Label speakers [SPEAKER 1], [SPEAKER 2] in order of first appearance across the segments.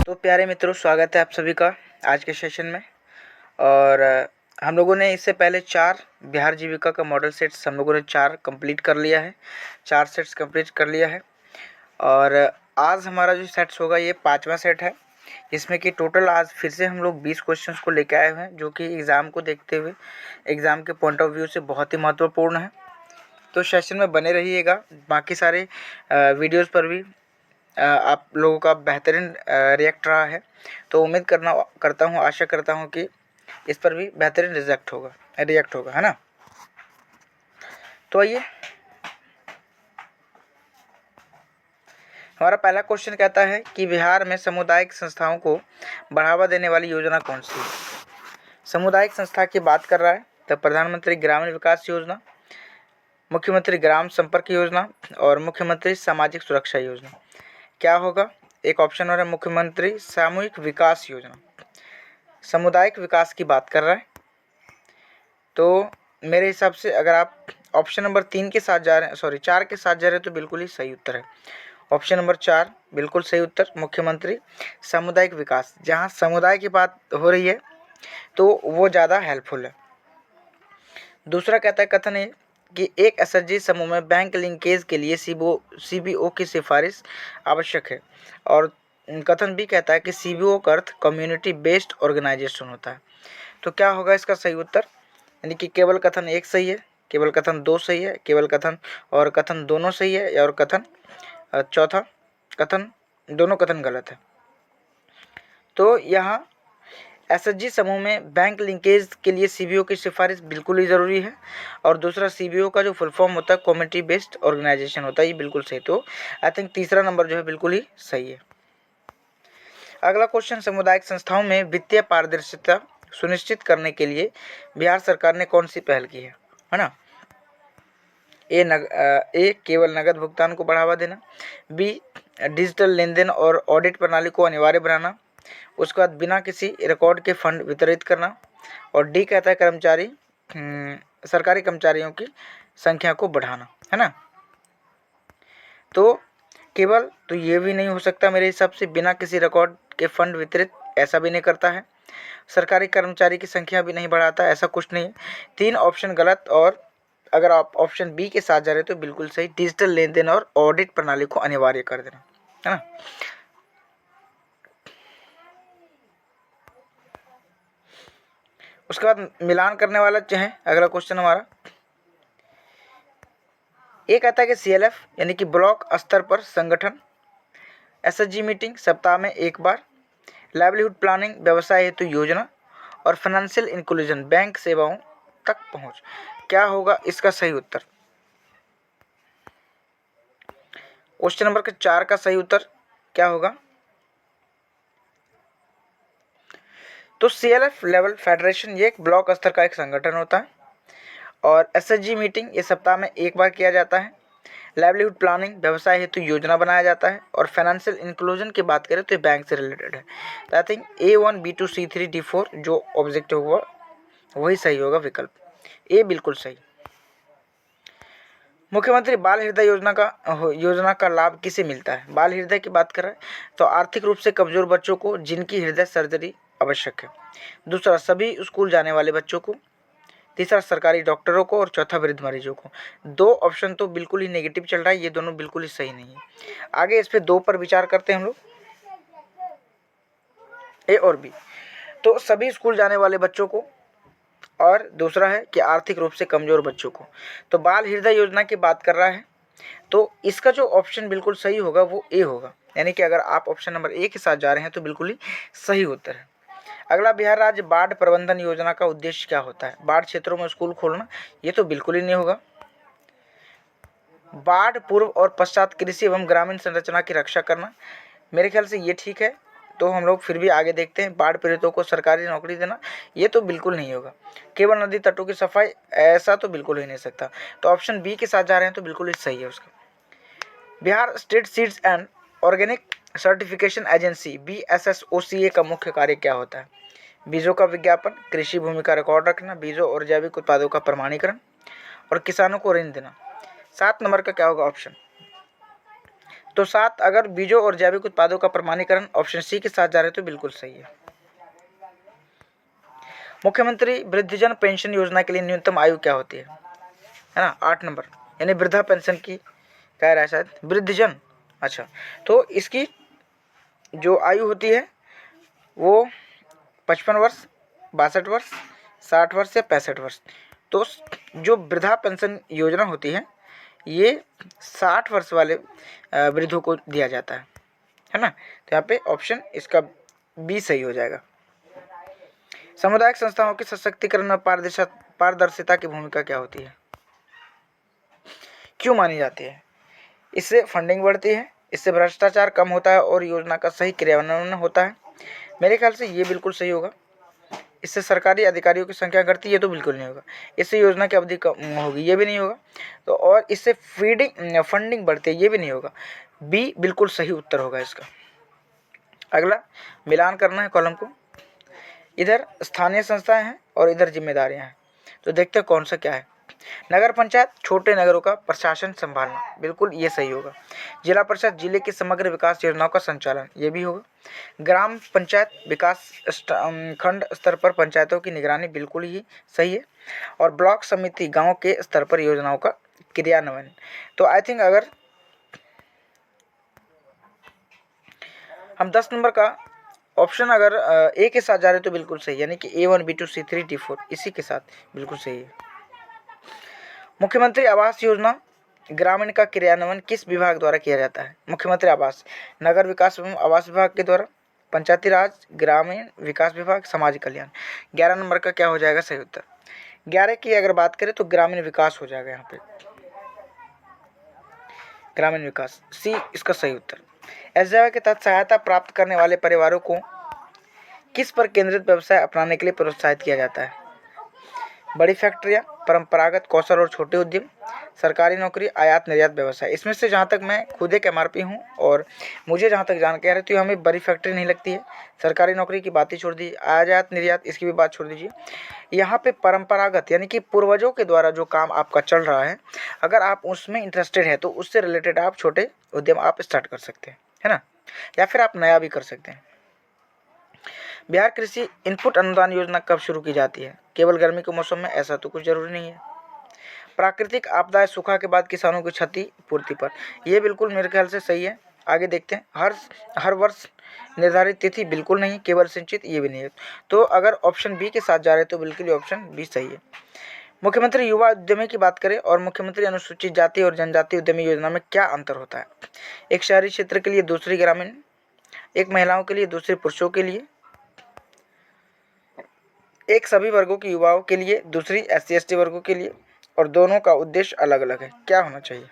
[SPEAKER 1] तो प्यारे मित्रों, स्वागत है आप सभी का आज के सेशन में। और हम लोगों ने इससे पहले 4 बिहार जीविका का मॉडल सेट्स हम लोगों ने 4 कंप्लीट कर लिया है, 4 सेट्स कंप्लीट कर लिया है। और आज हमारा जो सेट्स होगा ये 5वां सेट है, जिसमें कि टोटल आज फिर से हम लोग 20 क्वेश्चंस को लेकर आए हुए हैं, जो कि एग्ज़ाम को देखते हुए, एग्ज़ाम के पॉइंट ऑफ व्यू से बहुत ही महत्वपूर्ण है। तो सेशन में बने रहिएगा। बाकी सारे वीडियोज़ पर भी आप लोगों का बेहतरीन रिएक्ट रहा है, तो उम्मीद करता हूँ, आशा करता हूँ कि इस पर भी बेहतरीन रिएक्ट होगा, है ना। तो आइए, हमारा पहला क्वेश्चन कहता है कि बिहार में सामुदायिक संस्थाओं को बढ़ावा देने वाली योजना कौन सी है। सामुदायिक संस्था की बात कर रहा है तो प्रधानमंत्री ग्रामीण विकास योजना, मुख्यमंत्री ग्राम संपर्क योजना और मुख्यमंत्री सामाजिक सुरक्षा योजना। क्या होगा? एक ऑप्शन और है मुख्यमंत्री सामूहिक विकास योजना। सामुदायिक विकास की बात कर रहा है, तो मेरे हिसाब से अगर आप ऑप्शन नंबर 3 के साथ जा रहे हैं, 4 के साथ जा रहे हैं, तो बिल्कुल ही सही उत्तर है। ऑप्शन नंबर 4 बिल्कुल सही उत्तर, मुख्यमंत्री सामुदायिक विकास। जहां समुदाय की बात हो रही है तो वो ज़्यादा हेल्पफुल है। दूसरा कहता है कथन है कि एक एसएचजी समूह में बैंक लिंकेज के लिए सीबीओ की सिफारिश आवश्यक है। और कथन भी कहता है कि सीबीओ का अर्थ कम्युनिटी बेस्ड ऑर्गेनाइजेशन होता है। तो क्या होगा इसका सही उत्तर? यानी कि केवल कथन 1 सही है, केवल कथन 2 सही है, केवल कथन और कथन दोनों सही है, और कथन चौथा कथन दोनों कथन गलत है। तो यहाँ एसएचजी समूह में बैंक लिंकेज के लिए सीबीओ की सिफारिश बिल्कुल ही ज़रूरी है। और दूसरा सीबीओ का जो फुल फॉर्म होता है कम्युनिटी बेस्ड ऑर्गेनाइजेशन होता है, ये बिल्कुल सही। तो आई थिंक तीसरा नंबर जो है बिल्कुल ही सही है। अगला क्वेश्चन, सामुदायिक संस्थाओं में वित्तीय पारदर्शिता सुनिश्चित करने के लिए बिहार सरकार ने कौन सी पहल की है ना। ए केवल नगद भुगतान को बढ़ावा देना, बी डिजिटल लेन देन और ऑडिट प्रणाली को अनिवार्य बनाना, उसके बाद बिना किसी रिकॉर्ड के फंड वितरित करना, और डी कहता है सरकारी कर्मचारियों की संख्या को बढ़ाना, है ना। तो केवल तो ये भी नहीं हो सकता मेरे हिसाब से, बिना किसी रिकॉर्ड के फंड वितरित ऐसा भी नहीं करता है, सरकारी कर्मचारी की संख्या भी नहीं बढ़ाता, ऐसा कुछ नहीं है। 3 ऑप्शन गलत। और अगर आप ऑप्शन बी के साथ जा रहे हो तो बिल्कुल सही, डिजिटल लेन देन और ऑडिट प्रणाली को अनिवार्य कर देना, है ना। उसके बाद मिलान करने वाला है अगला क्वेश्चन हमारा। ये कहता है कि सीएलएफ यानी कि ब्लॉक स्तर पर संगठन, एसएचजी मीटिंग सप्ताह में 1 बार, लाइवलीहुड प्लानिंग व्यवसाय हेतु योजना, और फाइनेंशियल इंक्लूजन बैंक सेवाओं तक पहुंच। क्या होगा इसका सही उत्तर? क्वेश्चन नंबर 4 का सही उत्तर क्या होगा? तो सीएलएफ लेवल फेडरेशन ये एक ब्लॉक स्तर का एक संगठन होता है, और एसएचजी मीटिंग ये सप्ताह में 1 बार किया जाता है, लाइवलीहुड प्लानिंग व्यवसाय हेतु योजना बनाया जाता है, और फाइनेंशियल इंक्लूजन की बात करें तो ये बैंक से रिलेटेड है। तो I think A1 B2 C3 D4 जो ऑब्जेक्टिव होगा वही सही होगा, विकल्प ए बिल्कुल सही। मुख्यमंत्री बाल हृदय योजना का लाभ किसे मिलता है? बाल हृदय की बात कर रहे हैं तो आर्थिक रूप से कमजोर बच्चों को जिनकी हृदय सर्जरी आवश्यक है। दूसरा स्कूल जाने वाले बच्चों को, तीसरा सरकारी डॉक्टरों को, और चौथा वृद्ध मरीजों को। 2 ऑप्शन तो बिल्कुल ही नेगेटिव चल रहा है, ये दोनों बिल्कुल ही सही नहीं है। आगे इस पे 2 पर विचार करते हैं हम लोग, ए और बी। तो सभी स्कूल जाने वाले बच्चों को, और दूसरा है कि आर्थिक रूप से कमजोर बच्चों को। तो बाल हृदय योजना की बात कर रहा है, तो इसका जो ऑप्शन बिल्कुल सही होगा वो ए होगा। यानी कि अगर आप ऑप्शन नंबर ए के साथ जा रहे हैं तो बिल्कुल ही सही उत्तर है। अगला, बिहार राज्य बाढ़ प्रबंधन योजना का उद्देश्य क्या होता है? बाढ़ क्षेत्रों में स्कूल खोलना, ये तो बिल्कुल ही नहीं होगा। बाढ़ पूर्व और पश्चात कृषि एवं ग्रामीण संरचना की रक्षा करना, मेरे ख्याल से ये ठीक है। तो हम लोग फिर भी आगे देखते हैं। बाढ़ पीड़ितों को सरकारी नौकरी देना, ये तो बिल्कुल नहीं होगा। केवल नदी तटों की सफाई, ऐसा तो बिल्कुल ही नहीं सकता। तो ऑप्शन बी के साथ जा रहे हैं तो बिल्कुल ही सही है उसका। Bihar state seeds and organic certification agency BSSOCA का मुख्य कार्य क्या होता है? बीजों का विज्ञापन, कृषि भूमि का रिकॉर्ड रखना, बीजों और जैविक उत्पादों का प्रमाणीकरण, और किसानों को ऋण देना। 7 नंबर का क्या होगा ऑप्शन? तो 7 अगर बीजों और जैविक उत्पादों का प्रमाणीकरण ऑप्शन सी के साथ जा रहे तो बिल्कुल सही है। मुख्यमंत्री वृद्धजन पेंशन योजना के लिए न्यूनतम आयु क्या होती है ना, 8 नंबर, यानी वृद्धा पेंशन की कह रहा है शायद, वृद्धजन। अच्छा, तो इसकी जो आयु होती है वो 55 वर्ष, 62 वर्ष, 60 वर्ष या 65 वर्ष। तो जो वृद्धा पेंशन योजना होती है ये 60 वर्ष वाले वृद्धों को दिया जाता है ना। तो यहाँ पे ऑप्शन इसका बी सही हो जाएगा। सामुदायिक संस्थाओं के सशक्तिकरण में पारदर्शिता की भूमिका क्या होती है, क्यों मानी जाती है? इससे फंडिंग बढ़ती है, इससे भ्रष्टाचार कम होता है और योजना का सही क्रियान्वयन होता है। मेरे ख्याल से ये बिल्कुल सही होगा। इससे सरकारी अधिकारियों की संख्या घटती है तो बिल्कुल नहीं होगा। इससे योजना की अवधि कम होगी, ये भी नहीं होगा। तो और इससे फंडिंग बढ़ती है, ये भी नहीं होगा। बी बिल्कुल सही उत्तर होगा इसका। अगला मिलान करना है कॉलम को, इधर स्थानीय संस्थाएं हैं और इधर जिम्मेदारियां हैं। तो देखते हैं कौन सा क्या है। नगर पंचायत छोटे नगरों का प्रशासन संभालना, बिल्कुल ये सही होगा। जिला परिषद जिले की समग्र विकास योजनाओं का संचालन, ये भी होगा। ग्राम पंचायत विकास खंड स्तर पर पंचायतों की निगरानी, बिल्कुल ही सही है। और ब्लॉक समिति गांव के स्तर पर योजनाओं का क्रियान्वयन। तो आई थिंक अगर हम 10 नंबर का ऑप्शन अगर ए के साथ जा रहे तो बिल्कुल सही, यानी कि A1 B2 C3 D4 इसी के साथ बिल्कुल सही है। मुख्यमंत्री आवास योजना ग्रामीण का क्रियान्वयन किस विभाग द्वारा किया जाता है? मुख्यमंत्री आवास नगर विकास एवं आवास विभाग के द्वारा, पंचायती राज, ग्रामीण विकास विभाग, समाज कल्याण। 11 नंबर का क्या हो जाएगा सही उत्तर? 11 की अगर बात करें तो ग्रामीण विकास हो जाएगा यहाँ पे, ग्रामीण विकास, सी इसका सही उत्तर। एसडीआरएफ के तहत सहायता प्राप्त करने वाले परिवारों को किस पर केंद्रित व्यवसाय अपनाने के लिए प्रोत्साहित किया जाता है? बड़ी फैक्ट्रियां, परंपरागत कौशल और छोटे उद्यम, सरकारी नौकरी, आयात निर्यात व्यवसाय। इसमें से जहाँ तक मैं खुद एक MRP हूँ और मुझे जहाँ तक जानकारी रहती है हमें बड़ी फैक्ट्री नहीं लगती है। सरकारी नौकरी की बात ही छोड़ दीजिए, आयात निर्यात इसकी भी बात छोड़ दीजिए। यहाँ पे परंपरागत यानी कि पूर्वजों के द्वारा जो काम आपका चल रहा है, अगर आप उसमें इंटरेस्टेड है तो उससे रिलेटेड आप छोटे उद्यम आप स्टार्ट कर सकते हैं, है ना, या फिर आप नया भी कर सकते हैं। बिहार कृषि इनपुट अनुदान योजना कब शुरू की जाती है? केवल गर्मी के मौसम में? ऐसा तो कुछ जरूरी नहीं है। प्राकृतिक आपदाएं, सूखा के बाद किसानों की क्षति पूर्ति पर, यह बिल्कुल मेरे ख्याल से सही है। आगे देखते हैं। हर वर्ष निर्धारित तिथि, बिल्कुल नहीं। केवल सिंचित, ये भी नहीं है। तो अगर ऑप्शन बी के साथ जा रहे हैं तो बिल्कुल ऑप्शन बी सही है। मुख्यमंत्री युवा उद्यमी की बात करें और मुख्यमंत्री अनुसूचित जाति और जनजाति उद्यमी योजना में क्या अंतर होता है? एक शहरी क्षेत्र के लिए, दूसरी ग्रामीण, एक महिलाओं के लिए, दूसरे पुरुषों के लिए, एक सभी वर्गों के युवाओं के लिए, दूसरी SC ST वर्गों के लिए, और दोनों का उद्देश्य अलग अलग है। क्या होना चाहिए?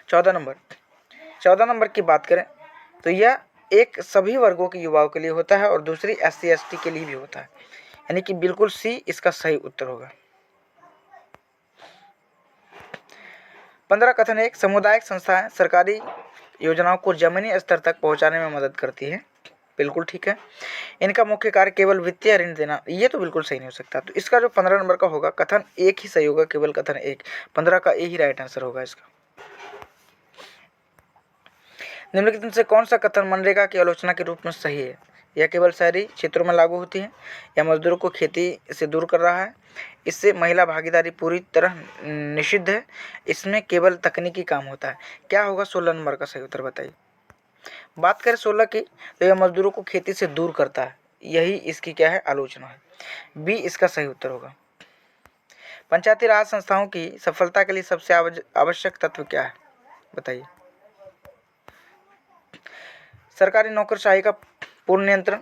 [SPEAKER 1] 14 नंबर की बात करें तो यह एक सभी वर्गों के युवाओं के लिए होता है और दूसरी SC ST के लिए भी होता है, यानी कि बिल्कुल सी इसका सही उत्तर होगा। 15 कथन 1, सामुदायिक संस्थाएं सरकारी योजनाओं को जमीनी स्तर तक पहुंचाने में मदद करती है, बिल्कुल ठीक है। इनका मुख्य कार्य केवल वित्तीय ऋण देना, ये तो बिल्कुल सही नहीं हो सकता। तो इसका जो 15 नंबर का होगा कथन 1 ही सही होगा, केवल कथन 1, 15 का ए ही राइट आंसर होगा इसका। निम्नलिखित में से कौन सा कथन मनरेगा की आलोचना के रूप में सही है? यह केवल शहरी क्षेत्रों में लागू होती है, या मजदूरों को खेती से दूर कर रहा है, इससे महिला भागीदारी पूरी तरह निषिद्ध है, इसमें केवल तकनीकी काम होता है। क्या होगा 16 नंबर का सही उत्तर बताइए। बात करें 16 की तो यह मजदूरों को खेती से दूर करता है, यही इसकी क्या है आलोचना है। बी इसका सही उत्तर होगा। पंचायती राज संस्थाओं की सफलता के लिए सबसे आवश्यक तत्व क्या है बताइए। सरकारी नौकरशाही का पूर्ण नियंत्रण,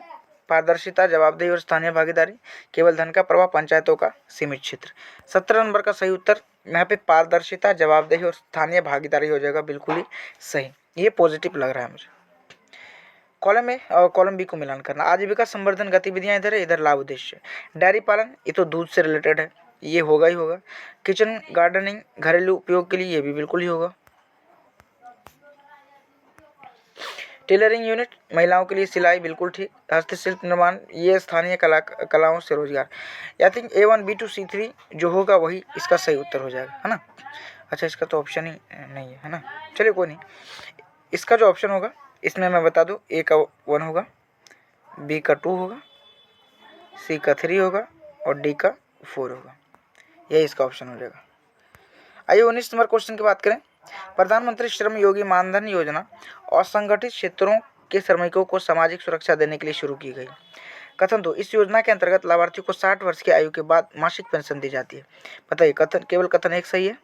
[SPEAKER 1] पारदर्शिता, जवाबदेही और स्थानीय भागीदारी, केवल धन का प्रवाह, पंचायतों का सीमित क्षेत्र। 17 नंबर का सही उत्तर यहाँ पे पारदर्शिता, जवाबदेही और स्थानीय भागीदारी हो जाएगा, बिल्कुल ही सही। ये पॉजिटिव लग रहा है मुझे। कॉलम ए और कॉलम बी को मिलान करना। आजीविका संवर्धन गतिविधियां इधर है, इधर लाभ उद्देश्य। डेयरी पालन, ये तो दूध से रिलेटेड है, ये होगा ही होगा। किचन गार्डनिंग, घरेलू उपयोग के लिए, ये भी बिल्कुल ही होगा। टेलरिंग यूनिट, महिलाओं के लिए सिलाई, बिल्कुल ठीक। हस्तशिल्प निर्माण, ये स्थानीय कलाओं से रोजगार। I think A1 B2 C3 जो होगा वही इसका सही उत्तर हो जाएगा, है ना। अच्छा, इसका तो ऑप्शन ही नहीं है ना। चलिए कोई नहीं। इसका जो ऑप्शन होगा इसमें मैं बता दूं, ए का 1 होगा, बी का 2 होगा, सी का 3 होगा और डी का 4 होगा। यही इसका ऑप्शन हो जाएगा। आइए 19 नंबर क्वेश्चन की बात करें। प्रधानमंत्री श्रम योगी मानधन योजना असंगठित क्षेत्रों के श्रमिकों को सामाजिक सुरक्षा देने के लिए शुरू की गई। कथन 2, इस योजना के अंतर्गत लाभार्थियों को 60 वर्ष की आयु के बाद मासिक पेंशन दी जाती है। बताइए, कथन केवल कथन 1 सही है,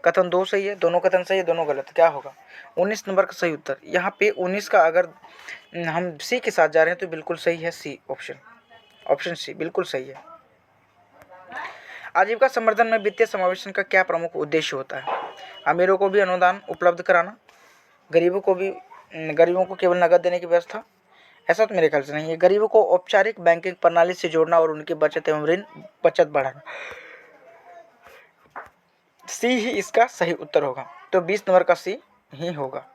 [SPEAKER 1] कथन 2 सही है, दोनों कथन सही है, दोनों गलत। क्या होगा 19 नंबर का सही उत्तर? यहाँ पे 19 का अगर हम सी के साथ जा रहे हैं तो बिल्कुल सही है सी ऑप्शन सी बिल्कुल सही है। आजीविका संवर्धन में वित्तीय समावेशन का क्या प्रमुख उद्देश्य होता है? अमीरों को भी अनुदान उपलब्ध कराना, गरीबों को केवल नगद देने की व्यवस्था? ऐसा तो मेरे ख्याल से नहीं है। गरीबों को औपचारिक बैंकिंग प्रणाली से जोड़ना और उनकी बचत एवं ऋण बचत बढ़ाना। सी ही इसका सही उत्तर होगा। तो 20 नंबर का सी ही होगा।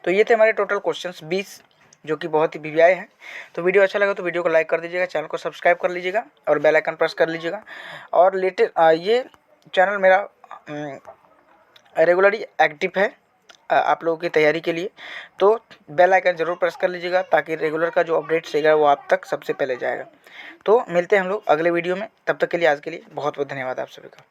[SPEAKER 1] तो ये थे हमारे टोटल क्वेश्चंस 20, जो कि बहुत ही वीवीआई हैं। तो वीडियो अच्छा लगा तो वीडियो को लाइक कर दीजिएगा, चैनल को सब्सक्राइब कर लीजिएगा और बेल आइकन प्रेस कर लीजिएगा। और ये चैनल मेरा रेगुलरली एक्टिव है आप लोगों की तैयारी के लिए। तो बेल आइकन ज़रूर प्रेस कर लीजिएगा ताकि रेगुलर का जो अपडेट्स रहेगा वो आप तक सबसे पहले जाएगा। तो मिलते हैं हम लोग अगले वीडियो में। तब तक के लिए आज के लिए बहुत बहुत धन्यवाद आप सभी का।